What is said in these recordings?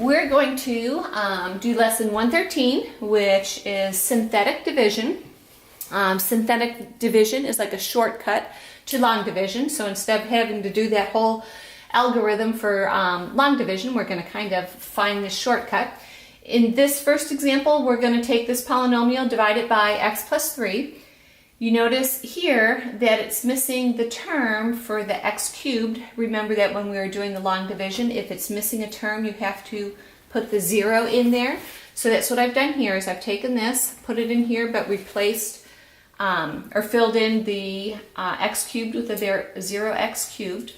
We're going to do lesson 113, which is synthetic division. Synthetic division is like a shortcut to long division. So instead of having to do that whole algorithm for long division, we're going to kind of find this shortcut. In this first example, we're going to take this polynomial, divide it by x plus 3. You notice here that it's missing the term for the x cubed. Remember that when we were doing the long division, if it's missing a term, you have to put the 0 in there. So that's what I've done here, is I've taken this, put it in here, but replaced or filled in the x cubed with the 0x cubed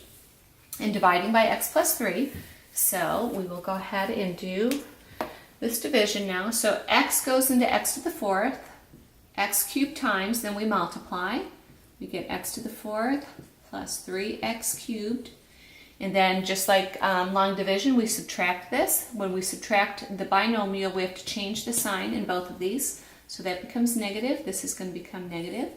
and dividing by x plus 3. So we will go ahead and do this division now. So x goes into x to the 4th. X cubed times, then we multiply. We get x to the 4th plus 3x cubed. And then just like long division, we subtract this. When we subtract the binomial, we have to change the sign in both of these. So that becomes negative. This is going to become negative.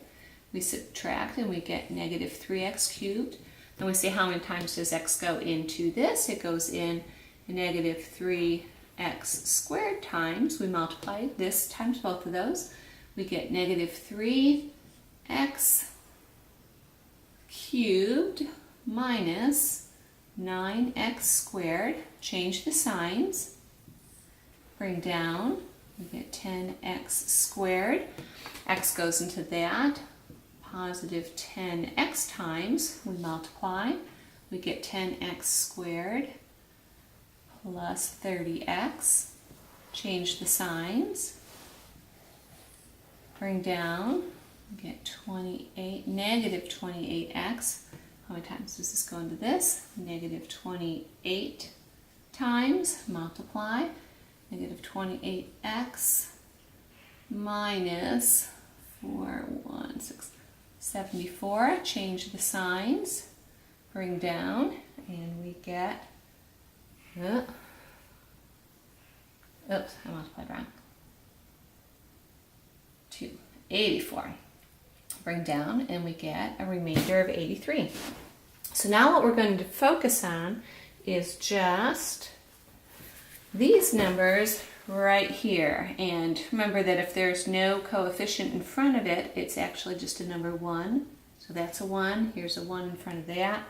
We subtract and we get negative 3x cubed. Then we see how many times does x go into this. It goes in negative 3x squared times. We multiply this times both of those. We get negative 3x cubed minus 9x squared. Change the signs. Bring down. We get 10x squared. X goes into that. Positive 10x times. We multiply. We get 10x squared plus 30x. Change the signs. Bring down, get 28, negative 28x. How many times does this go into this? Negative 28 times, multiply. Negative 28x minus 74. Change the signs. Bring down, and we get, oops, I multiplied wrong. 84. Bring down and we get a remainder of 83. So now what we're going to focus on is just these numbers right here. And remember that if there's no coefficient in front of it, it's actually just a number 1. So that's a 1. Here's a 1 in front of that.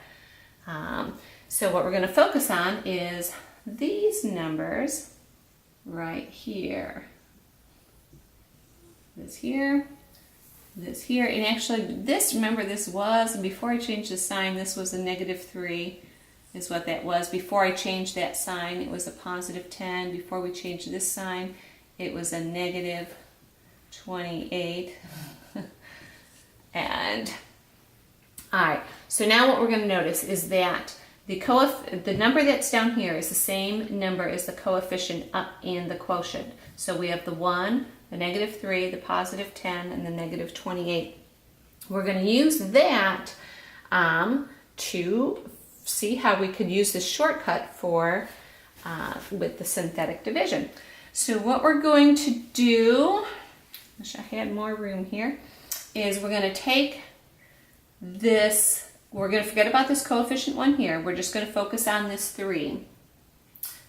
So what we're going to focus on is these numbers right here. This here, and actually this, remember this was, and before I changed the sign, this was a negative 3 is what that was. Before I changed that sign, it was a positive 10. Before we changed this sign, it was a negative 28. And, alright, so now what we're going to notice is that the number that's down here is the same number as the coefficient up in the quotient. So we have the 1, the negative 3, the positive 10, and the negative 28. We're going to use that to see how we could use this shortcut for with the synthetic division. So what we're going to do, I wish I had more room here, is we're going to take this, we're going to forget about this coefficient 1 here. We're just going to focus on this 3.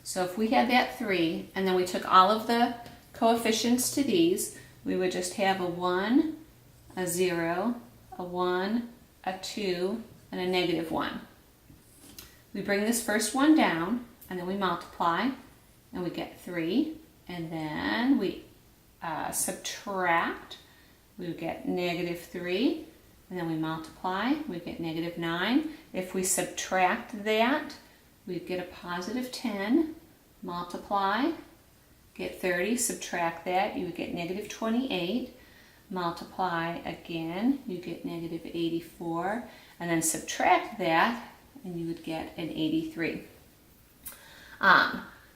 So if we had that 3, and then we took all of the coefficients to these, we would just have a 1, a 0, a 1, a 2, and a negative 1. We bring this first one down, and then we multiply, and we get 3, and then we subtract, we get negative 3, and then we multiply, we get negative 9. If we subtract that, we get a positive 10, multiply, get 30, subtract that, you would get negative 28, multiply again, you get negative 84, and then subtract that, and you would get an 83.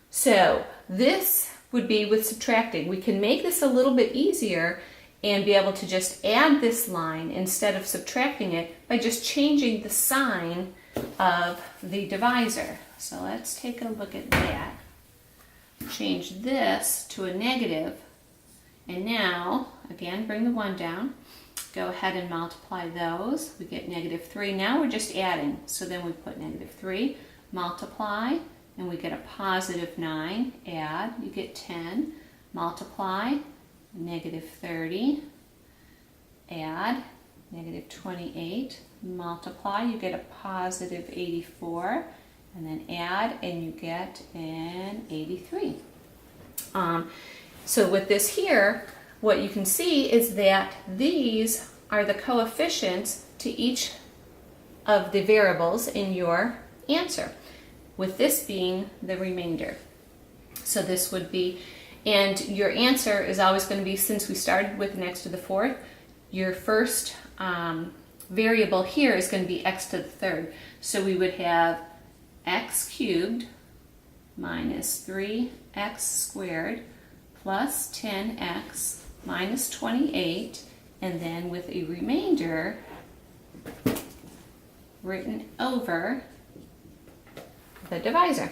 So this would be with subtracting. We can make this a little bit easier and be able to just add this line instead of subtracting it by just changing the sign of the divisor. So let's take a look at that. Change this to a negative, and now again bring the 1 down, go ahead and multiply those, we get negative 3. Now we're just adding, so then we put negative 3, multiply, and we get a positive 9. Add, you get 10. Multiply, negative 30. Add, negative 28. Multiply, you get a positive 84. And then add, and you get an 83. So with this here, what you can see is that these are the coefficients to each of the variables in your answer, with this being the remainder. So this would be, and your answer is always going to be, since we started with an x to the fourth, your first variable here is going to be x to the third. So we would have x cubed minus 3x squared plus 10x minus 28, and then with a remainder written over the divisor.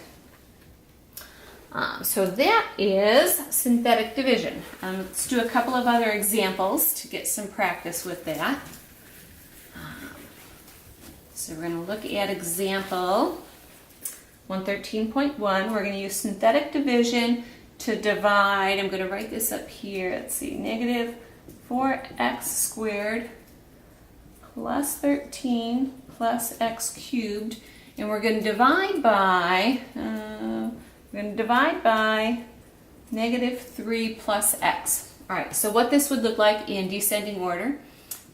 So that is synthetic division. Let's do a couple of other examples to get some practice with that. So we're going to look at example 113.1. We're going to use synthetic division to divide. I'm going to write this up here. Let's see, negative 4x squared plus 13 plus x cubed, and we're going to divide by negative 3 plus x. All right, so what this would look like in descending order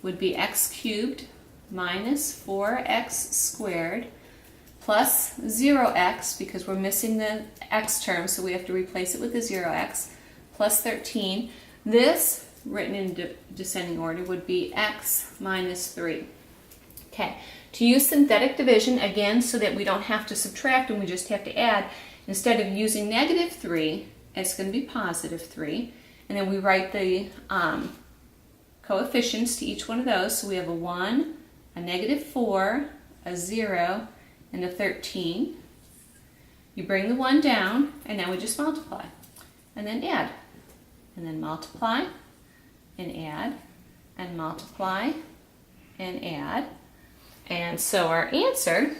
would be x cubed minus 4x squared plus 0x, because we're missing the x term, so we have to replace it with the 0x, plus 13. This, written in descending order, would be x minus 3. Okay, to use synthetic division, again, so that we don't have to subtract and we just have to add, instead of using negative 3, it's going to be positive 3. And then we write the coefficients to each one of those. So we have a 1, a negative 4, a 0, and a 13. You bring the 1 down, and now we just multiply. And then add. And then multiply, and add, and multiply, and add. And so our answer,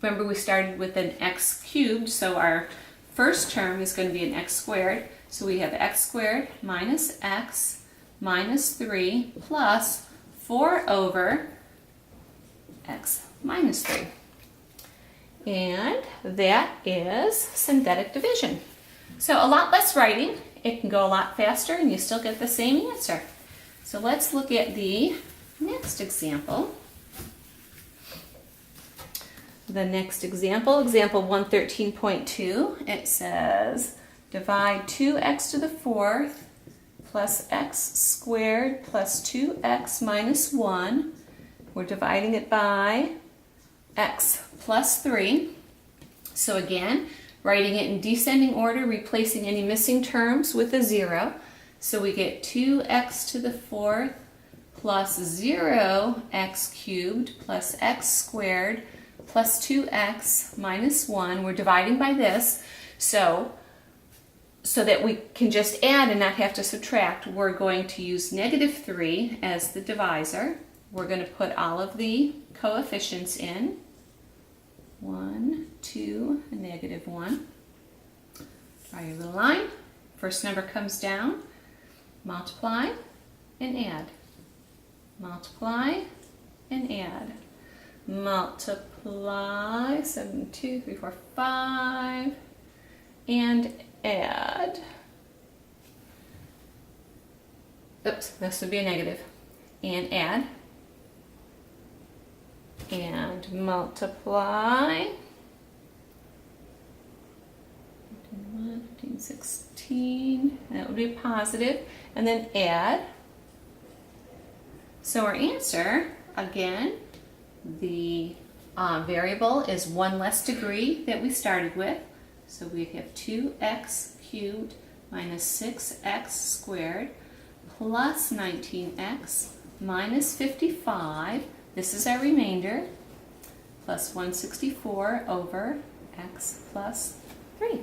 remember we started with an x cubed, so our first term is going to be an x squared. So we have x squared minus x minus 3 plus 4 over x minus 3. And that is synthetic division. So a lot less writing, it can go a lot faster, and you still get the same answer. So let's look at the next example. The next example, example 113.2, it says divide 2x to the fourth plus x squared plus 2x minus 1. We're dividing it by x plus 3. So again, writing it in descending order, replacing any missing terms with a 0. So we get 2x to the fourth plus 0x cubed plus x squared plus 2x minus 1. We're dividing by this, so that we can just add and not have to subtract, we're going to use negative 3 as the divisor. We're going to put all of the coefficients in. 1, 2, and negative 1. Draw your little line. First number comes down. Multiply and add. Multiply and add. Multiply, 7, 2, 3, 4, 5, and add. Oops, this would be a negative. And add. And multiply. 15, 16, that would be positive. And then add. So our answer, again, the variable is 1 less degree that we started with. So we have 2x cubed minus 6x squared plus 19x minus 55. This is our remainder, plus 164 over x plus 3.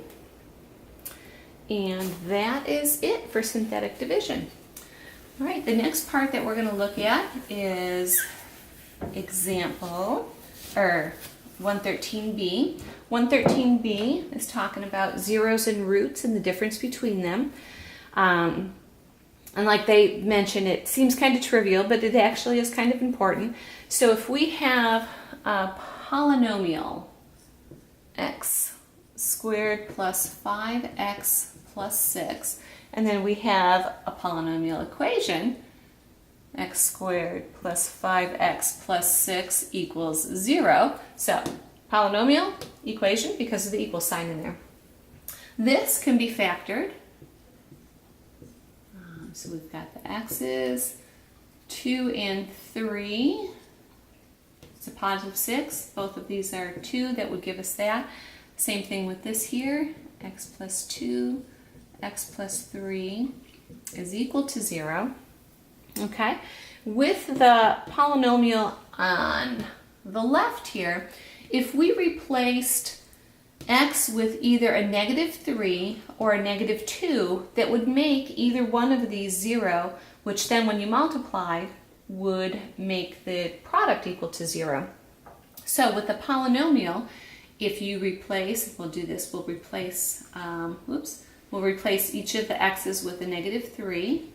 And that is it for synthetic division. All right, the next part that we're going to look at is example, or 113b. 113b is talking about zeros and roots and the difference between them. And like they mentioned, it seems kind of trivial, but it actually is kind of important. So if we have a polynomial x squared plus 5x plus 6, and then we have a polynomial equation, x squared plus 5x plus 6 equals 0. So polynomial equation because of the equal sign in there. This can be factored. So we've got the x's, 2 and 3. It's a positive 6. Both of these are 2. That would give us that. Same thing with this here. X plus 2, x plus 3 is equal to 0. Okay? With the polynomial on the left here, if we replaced x with either a -3 or a -2, that would make either one of these 0, which then when you multiply would make the product equal to 0. So with the polynomial, if you replace, we'll do this, we'll replace, we'll replace each of the x's with a -3.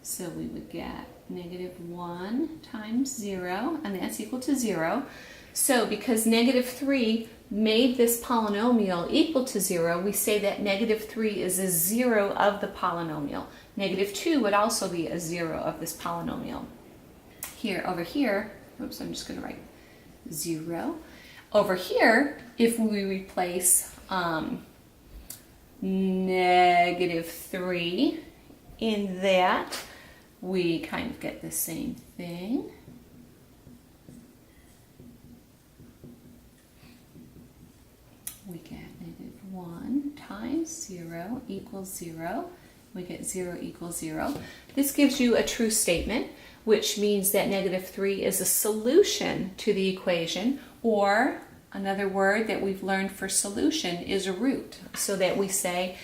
So we would get -1 times 0, and that's equal to 0. So because -3 made this polynomial equal to 0, we say that -3 is a 0 of the polynomial. -2 would also be a 0 of this polynomial. Here, over here, oops, I'm just going to write 0. Over here, if we replace -3 in that, we kind of get the same thing. We get -1 times 0 equals 0. We get 0 equals 0. This gives you a true statement, which means that -3 is a solution to the equation, or another word that we've learned for solution is a root. So that we say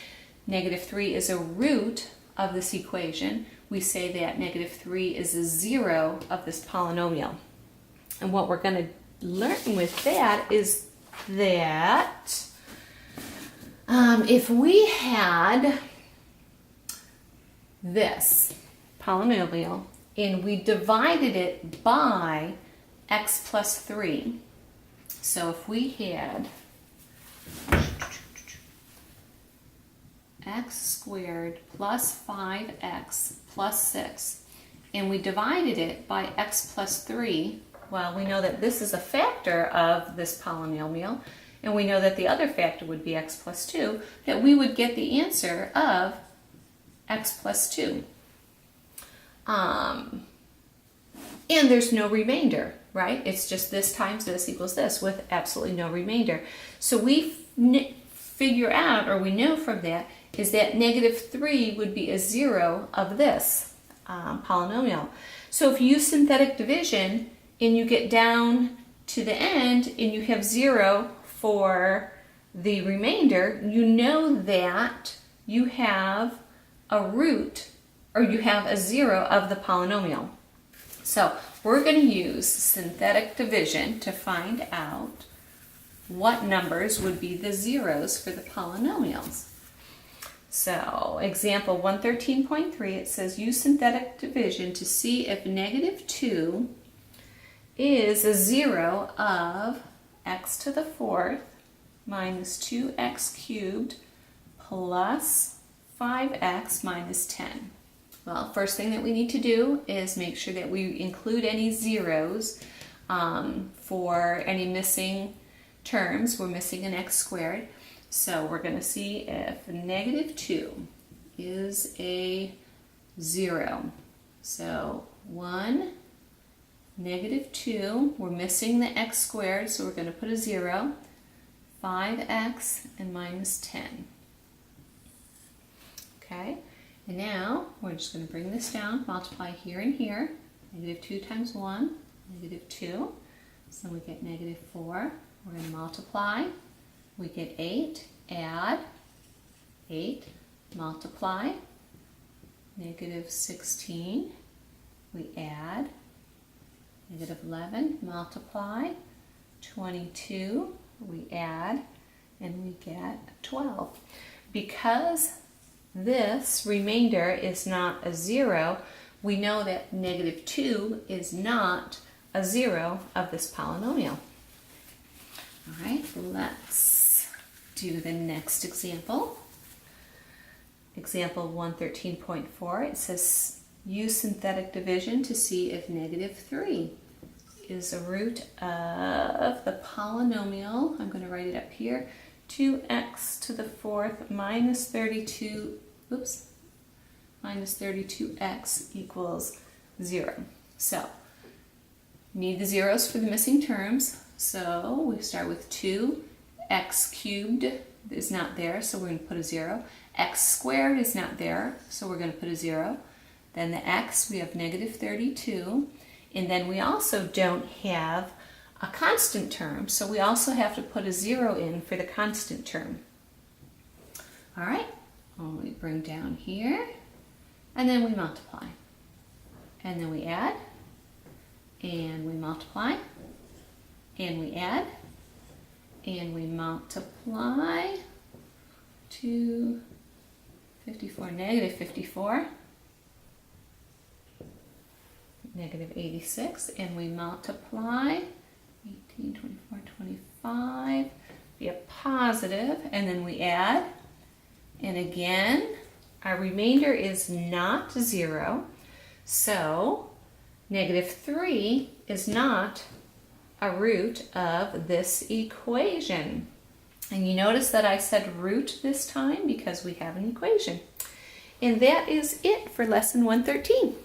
-3 is a root of this equation. We say that -3 is a 0 of this polynomial. And what we're going to learn with that is that if we had this polynomial and we divided it by x plus 3, so if we had x squared plus 5x plus 6, and we divided it by x plus 3, well, we know that this is a factor of this polynomial, and we know that the other factor would be x plus 2, that we would get the answer of x plus 2. And there's no remainder, right? It's just this times this equals this with absolutely no remainder. So we figure out, or we know from that, is that -3 would be a 0 of this polynomial. So if you use synthetic division and you get down to the end and you have 0 for the remainder, you know that you have a root, or you have a 0 of the polynomial. So we're going to use synthetic division to find out what numbers would be the zeros for the polynomials. So example 113.3, it says use synthetic division to see if -2 is a 0 of x to the 4th minus 2x cubed plus 5x minus 10. Well, first thing that we need to do is make sure that we include any zeros for any missing terms. We're missing an x squared. So we're going to see if -2 is a 0. So 1, -2, we're missing the x squared, so we're going to put a 0, 5x and minus 10. Okay, and now we're just going to bring this down, multiply here and here, -2 times 1, -2, so we get -4, we're going to multiply, we get 8, add 8, multiply, -16, we add Negative 11, multiply, 22, we add, and we get 12. Because this remainder is not a 0, we know that negative 2 is not a 0 of this polynomial. All right, let's do the next example. Example 113.4, it says use synthetic division to see if negative 3 is a root of the polynomial, I'm going to write it up here, 2x to the 4th minus 32, minus 32x equals 0. So, need the zeros for the missing terms, so we start with 2x cubed is not there, so we're going to put a 0. X squared is not there, so we're going to put a 0. Then the x, we have negative 32. And then we also don't have a constant term, so we also have to put a 0 in for the constant term. All right, we bring down here, and then we multiply. And then we add, and we multiply, and we add, and we multiply to 54, negative 54. Negative 86, and we multiply 18, 24, 25, be a positive, and then we add, and again, our remainder is not 0, so negative 3 is not a root of this equation. And you notice that I said root this time because we have an equation. And that is it for lesson 113.